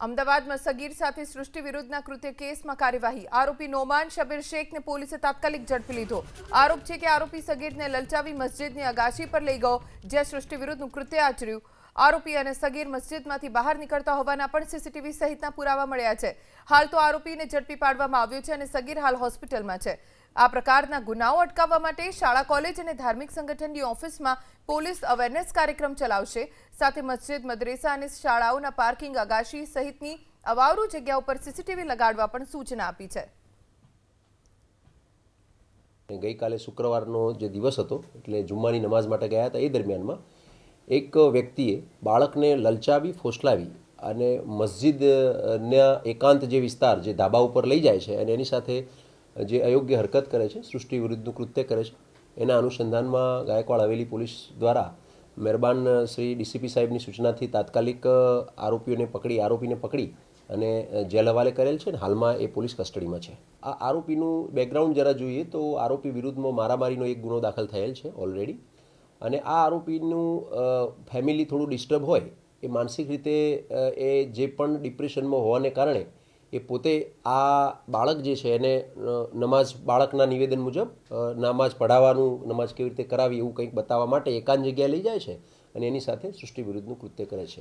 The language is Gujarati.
અમદાવાદમાં સગીર સાથે સૃષ્ટિ વિરુદ્ધના કૃત્ય કેસમાં કાર્યવાહી। આરોપી નોમાન શબીર શેખને પોલીસે તાત્કાલિક ઝડપી લીધો। આરોપ છે કે આરોપી સગીરને લલચાવી મસ્જિદની અગાશી પર લઈ ગયો, જ્યાં સૃષ્ટિ વિરુદ્ધનું કૃત્ય આચર્યું। આરોપી અને સગીર મસ્જિદમાંથી બહાર નીકળતા હોવાના પણ સીસીટીવી સહિતના પુરાવા મળ્યા છે। હાલ તો આરોપીને ઝડપી પાડવામાં આવ્યો છે અને સગીર હાલ હોસ્પિટલમાં છે। આ પ્રકારના ગુનાઓ અટકાવવા માટે શાળા કોલેજ અને ધાર્મિક સંગઠનની ઓફિસમાં પોલીસ અવેરનેસ કાર્યક્રમ ચલાવશે। સાથે મસ્જિદ, મદ્રેસા અને શાળાઓના પાર્કિંગ, અગાશી સહિતની અવાવરૂ જગ્યાઓ પર સીસીટીવી લગાડવા પણ સૂચના આપી છે। ગઈકાલે શુક્રવારનો જે દિવસ હતો એટલે જુમ્માની નમાઝ માટે ગયા હતા, એ દરમિયાનમાં એક વ્યક્તિએ બાળકને લલચાવી, ફોસલાવી અને મસ્જિદના એકાંત જે વિસ્તાર, જે ધાબા ઉપર લઈ જાય છે અને એની સાથે જે અયોગ્ય હરકત કરે છે, સૃષ્ટિ વિરુદ્ધનું કૃત્ય કરે છે, એના અનુસંધાનમાં ગાયકવાડ હવેલી પોલીસ દ્વારા મહેરબાન શ્રી ડીસીપી સાહેબની સૂચનાથી તાત્કાલિક આરોપીને પકડી અને જેલ હવાલે કરેલ છે અને હાલમાં એ પોલીસ કસ્ટડીમાં છે। આ આરોપીનું બેકગ્રાઉન્ડ જરા જોઈએ તો આરોપી વિરુદ્ધમાં મારામારીનો એક ગુનો દાખલ થયેલ છે ઓલરેડી, અને આ આરોપીનું ફેમિલી થોડું ડિસ્ટર્બ હોય, એ માનસિક રીતે એ જે પણ ડિપ્રેશનમાં હોવાને કારણે એ પોતે આ બાળક જે છે એને બાળકના નિવેદન મુજબ નમાઝ પઢાવવાનું, નમાઝ કેવી રીતે કરાવી એવું કંઈક બતાવવા માટે એકાંત જગ્યાએ લઈ જાય છે અને એની સાથે સૃષ્ટિ વિરુદ્ધનું કૃત્ય કરે છે।